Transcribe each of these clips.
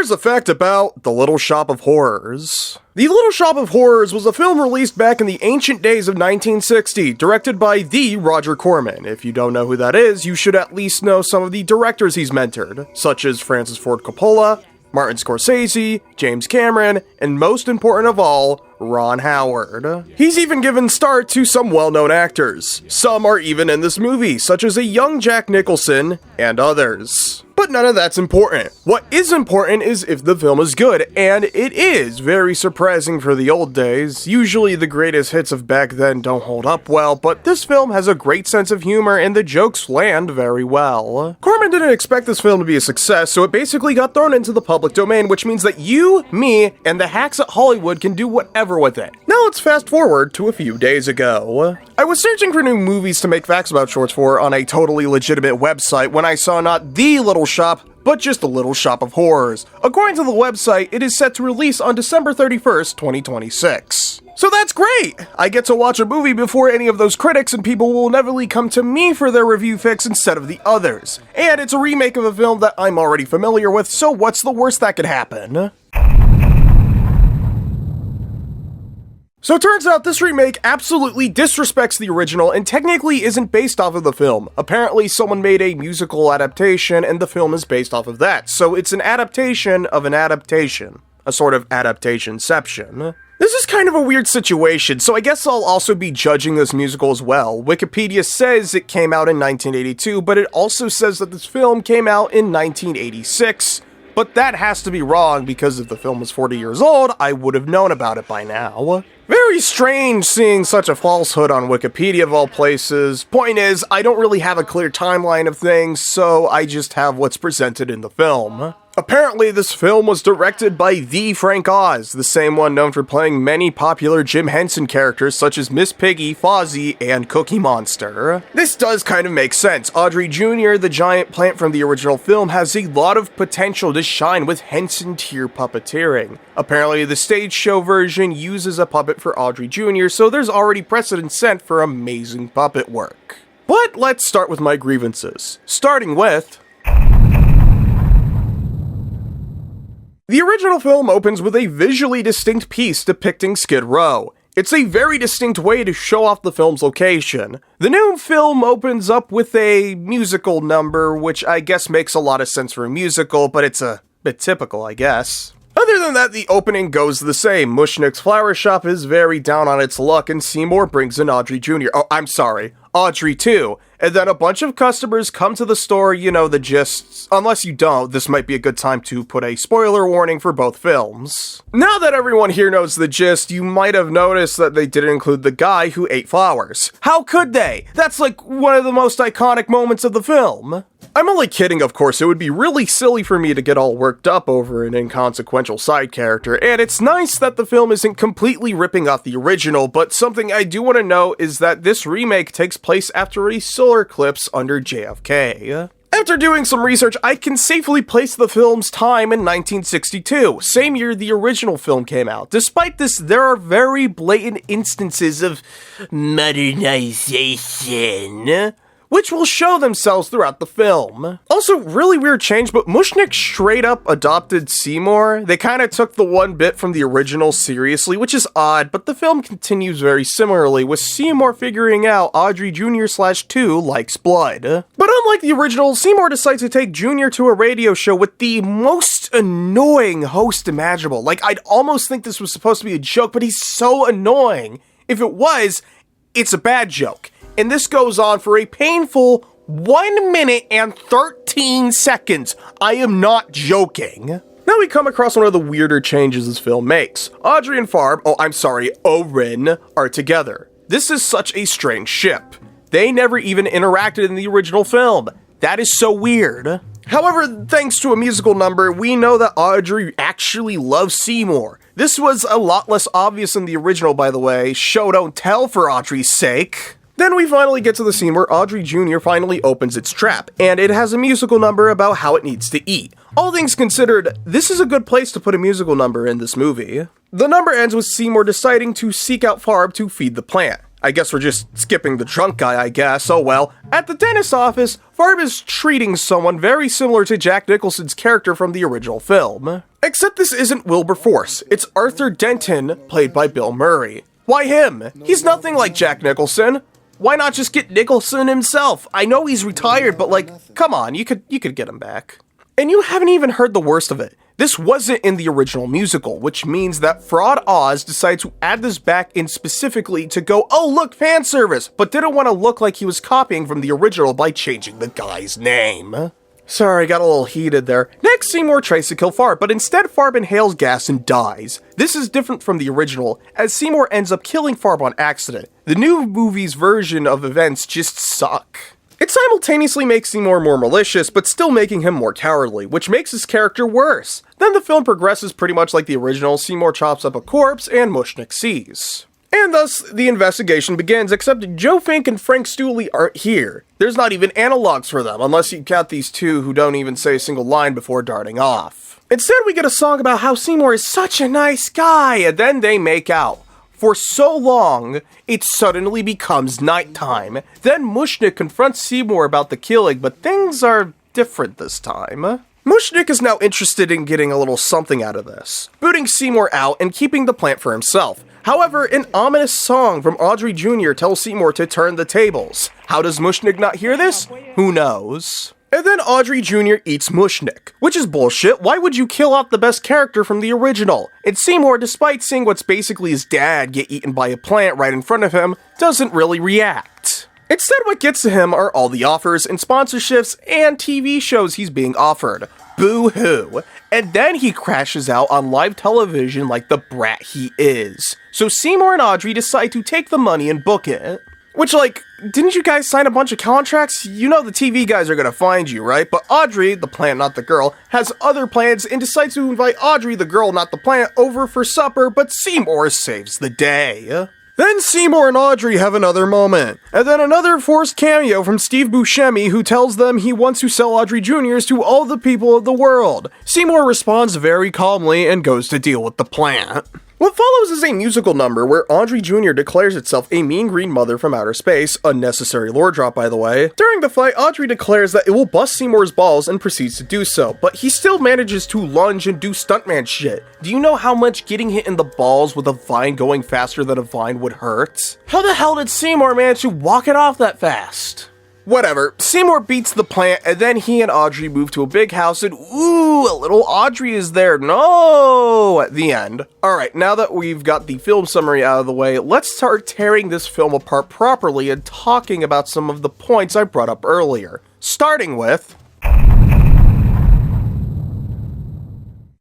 Here's a fact about The Little Shop of Horrors. The Little Shop of Horrors was a film released back in the ancient days of 1960, directed by the Roger Corman. If you don't know who that is, you should at least know some of the directors he's mentored, such as Francis Ford Coppola, Martin Scorsese, James Cameron, and most important of all, Ron Howard. He's even given start to some well-known actors. Some are even in this movie, such as a young Jack Nicholson, and others. But none of that's important. What is important is if the film is good, and it is very surprising for the old days. Usually the greatest hits of back then don't hold up well, but this film has a great sense of humor and the jokes land very well. Corman didn't expect this film to be a success, so it basically got thrown into the public domain, which means that you, me, and the hacks at Hollywood can do whatever with it. Now let's fast forward to a few days ago. I was searching for new movies to make FactsAbout shorts for on a totally legitimate website when I saw not The Little Shop, but just The Little Shop of Horrors. According to the website, it is set to release on December 31st, 2026. So that's great! I get to watch a movie before any of those critics, and people will inevitably come to me for their review fix instead of the others. And it's a remake of a film that I'm already familiar with, so what's the worst that could happen? So it turns out this remake absolutely disrespects the original and technically isn't based off of the film. Apparently someone made a musical adaptation and the film is based off of that. So it's an adaptation of an adaptation. A sort of adaptationception. This is kind of a weird situation, so I guess I'll also be judging this musical as well. Wikipedia says it came out in 1982, but it also says that this film came out in 1986. But that has to be wrong because if the film was 40 years old, I would have known about it by now. Very strange seeing such a falsehood on Wikipedia of all places. Point is, I don't really have a clear timeline of things, so I just have what's presented in the film. Apparently, this film was directed by the Frank Oz, the same one known for playing many popular Jim Henson characters such as Miss Piggy, Fozzie, and Cookie Monster. This does kind of make sense. Audrey Jr., the giant plant from the original film, has a lot of potential to shine with Henson tier puppeteering. Apparently, the stage show version uses a puppet for Audrey Jr., so there's already precedent set for amazing puppet work. But let's start with my grievances. Starting with... the original film opens with a visually distinct piece depicting Skid Row. It's a very distinct way to show off the film's location. The new film opens up with a musical number, which I guess makes a lot of sense for a musical, but it's a bit typical, I guess. Other than that, the opening goes the same. Mushnick's flower shop is very down on its luck, and Seymour brings in Audrey Jr. Oh, I'm sorry, Audrey too. And then a bunch of customers come to the store, you know the gist. Unless you don't, this might be a good time to put a spoiler warning for both films. Now that everyone here knows the gist, you might have noticed that they didn't include the guy who ate flowers. How could they? That's like one of the most iconic moments of the film. I'm only kidding, of course. It would be really silly for me to get all worked up over an inconsequential side character, and it's nice that the film isn't completely ripping off the original, but something I do want to note is that this remake takes place after a solar eclipse under JFK. After doing some research, I can safely place the film's time in 1962, same year the original film came out. Despite this, there are very blatant instances of modernization, which will show themselves throughout the film. Also, really weird change, but Mushnick straight up adopted Seymour. They kind of took the one bit from the original seriously, which is odd, but the film continues very similarly, with Seymour figuring out Audrey Jr./2 likes blood. But unlike the original, Seymour decides to take Jr. to a radio show with the most annoying host imaginable. Like, I'd almost think this was supposed to be a joke, but he's so annoying. If it was, it's a bad joke. And this goes on for a painful 1 minute and 13 seconds. I am not joking. Now we come across one of the weirder changes this film makes. Audrey and Oren are together. This is such a strange ship. They never even interacted in the original film. That is so weird. However, thanks to a musical number, we know that Audrey actually loves Seymour. This was a lot less obvious in the original, by the way. Show don't tell for Audrey's sake. Then we finally get to the scene where Audrey Jr. finally opens its trap, and it has a musical number about how it needs to eat. All things considered, this is a good place to put a musical number in this movie. The number ends with Seymour deciding to seek out Farb to feed the plant. I guess we're just skipping the drunk guy, I guess. Oh well. At the dentist's office, Farb is treating someone very similar to Jack Nicholson's character from the original film. Except this isn't Wilberforce. It's Arthur Denton, played by Bill Murray. Why him? He's nothing like Jack Nicholson. Why not just get Nicholson himself? I know he's retired, but like, come on, you could get him back. And you haven't even heard the worst of it. This wasn't in the original musical, which means that Fraud Oz decided to add this back in specifically to go, oh look, fan service, but didn't want to look like he was copying from the original by changing the guy's name. Sorry, got a little heated there. Next, Seymour tries to kill Farb, but instead Farb inhales gas and dies. This is different from the original, as Seymour ends up killing Farb on accident. The new movie's version of events just suck. It simultaneously makes Seymour more malicious, but still making him more cowardly, which makes his character worse. Then the film progresses pretty much like the original. Seymour chops up a corpse, and Mushnick sees. And thus, the investigation begins, except Joe Fink and Frank Stooley aren't here. There's not even analogs for them, unless you count these two who don't even say a single line before darting off. Instead, we get a song about how Seymour is such a nice guy, and then they make out. For so long, it suddenly becomes nighttime. Then Mushnick confronts Seymour about the killing, but things are different this time. Mushnick is now interested in getting a little something out of this, booting Seymour out and keeping the plant for himself. However, an ominous song from Audrey Jr. tells Seymour to turn the tables. How does Mushnick not hear this? Who knows? And then Audrey Jr. eats Mushnick, which is bullshit. Why would you kill off the best character from the original? And Seymour, despite seeing what's basically his dad get eaten by a plant right in front of him, doesn't really react. Instead, what gets to him are all the offers and sponsorships and TV shows he's being offered. Boo-hoo. And then he crashes out on live television like the brat he is. So Seymour and Audrey decide to take the money and book it. Which, like, didn't you guys sign a bunch of contracts? You know the TV guys are gonna find you, right? But Audrey, the plant, not the girl, has other plans and decides to invite Audrey, the girl, not the plant, over for supper, but Seymour saves the day. Then Seymour and Audrey have another moment, and then another forced cameo from Steve Buscemi, who tells them he wants to sell Audrey Jr.'s to all the people of the world. Seymour responds very calmly and goes to deal with the plant. What follows is a musical number where Audrey Jr. declares itself a mean green mother from outer space, unnecessary lore drop by the way. During the fight, Audrey declares that it will bust Seymour's balls and proceeds to do so, but he still manages to lunge and do stuntman shit. Do you know how much getting hit in the balls with a vine going faster than a vine would hurt? How the hell did Seymour manage to walk it off that fast? Whatever, Seymour beats the plant, and then he and Audrey move to a big house, and ooh, a little Audrey is there, no! At the end. Alright, now that we've got the film summary out of the way, let's start tearing this film apart properly and talking about some of the points I brought up earlier. Starting with...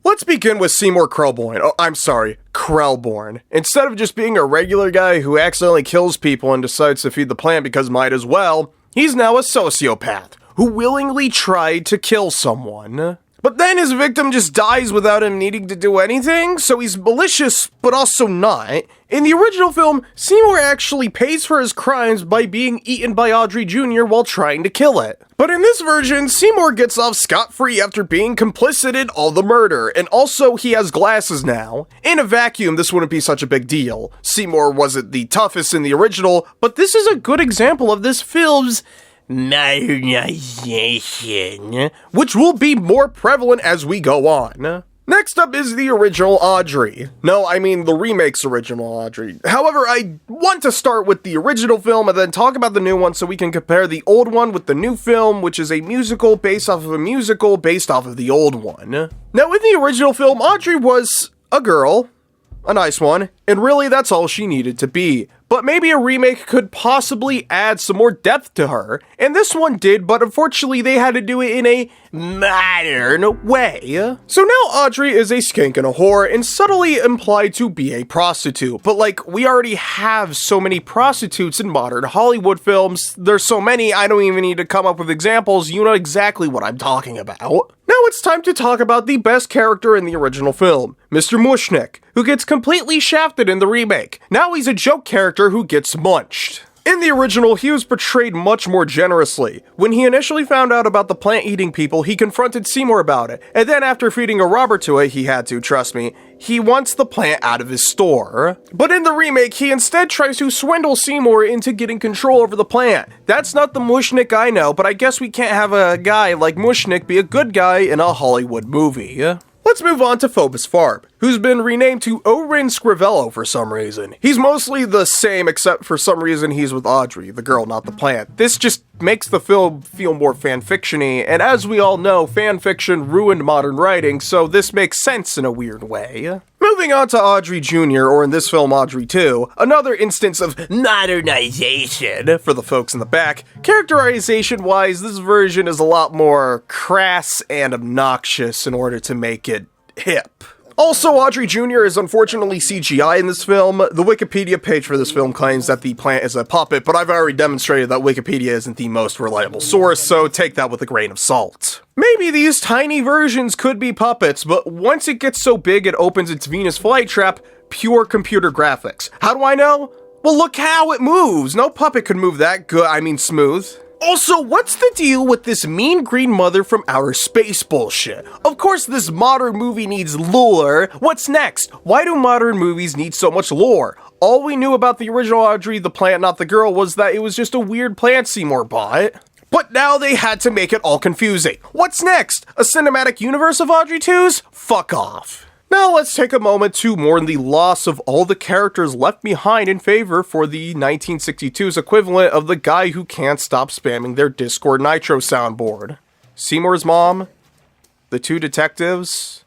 Let's begin with Seymour Krelborn. Oh, I'm sorry, Krelborn. Instead of just being a regular guy who accidentally kills people and decides to feed the plant because might as well, he's now a sociopath who willingly tried to kill someone. But then his victim just dies without him needing to do anything, so he's malicious, but also not. In the original film, Seymour actually pays for his crimes by being eaten by Audrey Jr. while trying to kill it. But in this version, Seymour gets off scot-free after being complicit in all the murder, and also he has glasses now. In a vacuum, this wouldn't be such a big deal. Seymour wasn't the toughest in the original, but this is a good example of this film's modernization, which will be more prevalent as we go on. Next up is the original Audrey. No, I mean the remake's original Audrey. However, I want to start with the original film and then talk about the new one so we can compare the old one with the new film, which is a musical based off of a musical based off of the old one. Now, in the original film, Audrey was a girl, a nice one, and really that's all she needed to be. But maybe a remake could possibly add some more depth to her, and this one did, but unfortunately they had to do it in a modern way. So now Audrey is a skank and a whore, and subtly implied to be a prostitute. But like, we already have so many prostitutes in modern Hollywood films. There's so many, I don't even need to come up with examples. You know exactly what I'm talking about. Now it's time to talk about the best character in the original film, Mr. Mushnick, who gets completely shafted in the remake. Now he's a joke character who gets munched. In the original, he was portrayed much more generously. When he initially found out about the plant-eating people, he confronted Seymour about it, and then after feeding a robber to it, he had to, trust me, he wants the plant out of his store. But in the remake, he instead tries to swindle Seymour into getting control over the plant. That's not the Mushnik I know, but I guess we can't have a guy like Mushnik be a good guy in a Hollywood movie. Let's move on to Phobos Farb, who's been renamed to Orin Scrivello for some reason. He's mostly the same, except for some reason he's with Audrey, the girl, not the plant. This just makes the film feel more fanfiction-y, and as we all know, fanfiction ruined modern writing, so this makes sense in a weird way. Moving on to Audrey Jr., or in this film Audrey 2, another instance of modernization for the folks in the back. Characterization-wise, this version is a lot more crass and obnoxious in order to make it hip. Also, Audrey Jr. is unfortunately CGI in this film. The Wikipedia page for this film claims that the plant is a puppet, but I've already demonstrated that Wikipedia isn't the most reliable source, so take that with a grain of salt. Maybe these tiny versions could be puppets, but once it gets so big it opens its Venus flytrap, pure computer graphics. How do I know? Well, look how it moves! No puppet could move that smooth. Also, what's the deal with this mean green mother from outer space bullshit? Of course this modern movie needs lore. What's next? Why do modern movies need so much lore? All we knew about the original Audrey the plant, not the girl, was that it was just a weird plant Seymour bought. But now they had to make it all confusing. What's next? A cinematic universe of Audrey 2s? Fuck off. Now let's take a moment to mourn the loss of all the characters left behind in favor for the 1962's equivalent of the guy who can't stop spamming their Discord Nitro soundboard. Seymour's mom, the two detectives,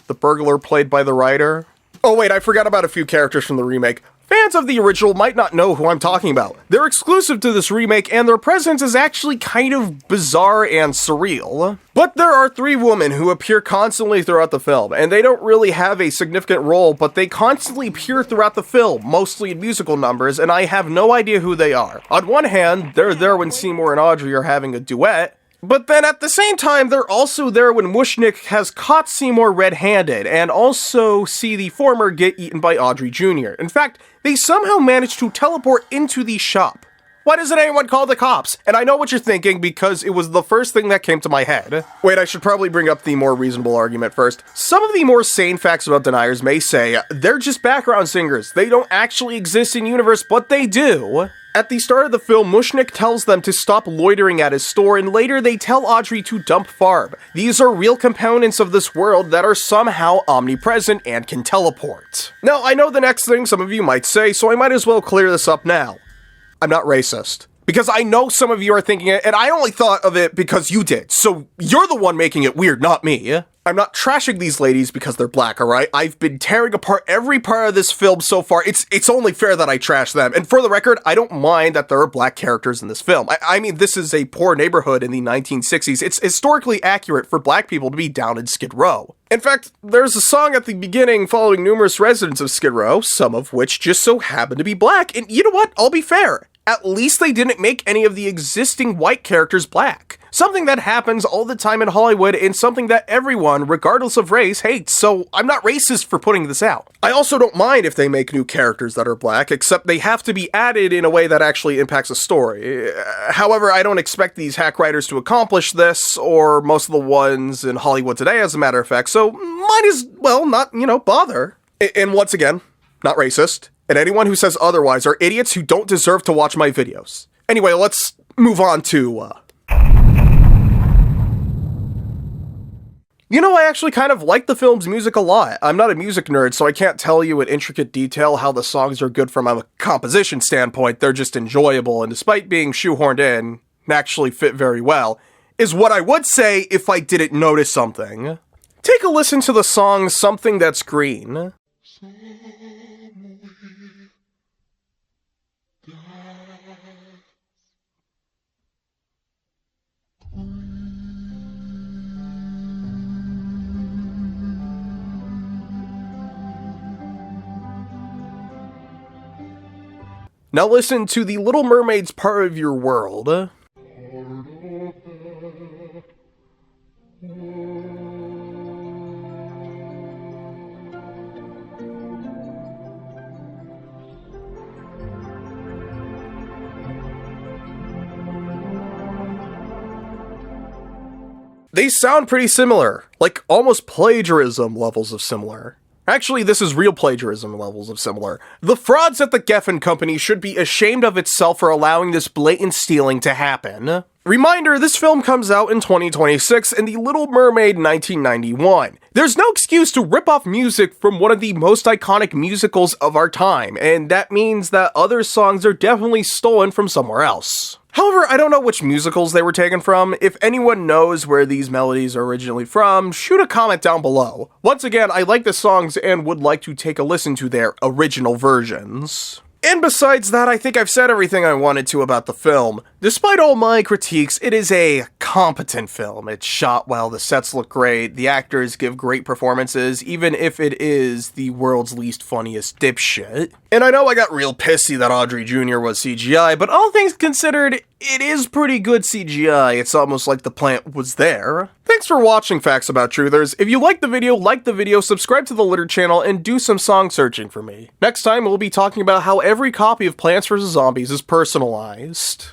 the burglar played by the writer. Oh wait, I forgot about a few characters from the remake. Fans of the original might not know who I'm talking about. They're exclusive to this remake, and their presence is actually kind of bizarre and surreal. But there are three women who appear constantly throughout the film, and they don't really have a significant role, but they constantly appear throughout the film, mostly in musical numbers, and I have no idea who they are. On one hand, they're there when Seymour and Audrey are having a duet, but then at the same time, they're also there when Mushnik has caught Seymour red-handed, and also see the former get eaten by Audrey Jr. In fact, they somehow managed to teleport into the shop. Why doesn't anyone call the cops? And I know what you're thinking, because it was the first thing that came to my head. Wait, I should probably bring up the more reasonable argument first. Some of the more sane facts about deniers may say, they're just background singers. They don't actually exist in universe, but they do. At the start of the film, Mushnik tells them to stop loitering at his store, and later they tell Audrey to dump Farb. These are real components of this world that are somehow omnipresent and can teleport. Now, I know the next thing some of you might say, so I might as well clear this up now. I'm not racist. Because I know some of you are thinking it, and I only thought of it because you did, so you're the one making it weird, not me. I'm not trashing these ladies because they're black, alright? I've been tearing apart every part of this film so far. It's only fair that I trash them. And for the record, I don't mind that there are black characters in this film. I mean, this is a poor neighborhood in the 1960s. It's historically accurate for black people to be down in Skid Row. In fact, there's a song at the beginning following numerous residents of Skid Row, some of which just so happen to be black. And you know what? I'll be fair. At least they didn't make any of the existing white characters black. Something that happens all the time in Hollywood and something that everyone, regardless of race, hates, so I'm not racist for putting this out. I also don't mind if they make new characters that are black, except they have to be added in a way that actually impacts the story. However, I don't expect these hack writers to accomplish this, or most of the ones in Hollywood today, as a matter of fact, so might as well not, bother. And once again, not racist. And anyone who says otherwise are idiots who don't deserve to watch my videos. Anyway, let's move on to, I actually kind of like the film's music a lot. I'm not a music nerd, so I can't tell you in intricate detail how the songs are good from a composition standpoint. They're just enjoyable, and despite being shoehorned in, actually fit very well, is what I would say if I didn't notice something. Take a listen to the song Something That's Green. Now listen to the Little Mermaid's Part of Your World. They sound pretty similar, like almost plagiarism levels of similar. Actually, this is real plagiarism levels of similar. The frauds at the Geffen Company should be ashamed of itself for allowing this blatant stealing to happen. Reminder, this film comes out in 2026 and The Little Mermaid 1991. There's no excuse to rip off music from one of the most iconic musicals of our time, and that means that other songs are definitely stolen from somewhere else. However, I don't know which musicals they were taken from. If anyone knows where these melodies are originally from, shoot a comment down below. Once again, I like the songs and would like to take a listen to their original versions. And besides that, I think I've said everything I wanted to about the film. Despite all my critiques, it is a competent film. It's shot well, the sets look great, the actors give great performances, even if it is the world's least funniest dipshit. And I know I got real pissy that Audrey Jr. was CGI, but all things considered, it is pretty good CGI. It's almost like the plant was there. Thanks for watching Facts About Truthers. If you liked the video, subscribe to the Litter channel, and do some song searching for me. Next time, we'll be talking about how every copy of Plants vs. Zombies is personalized.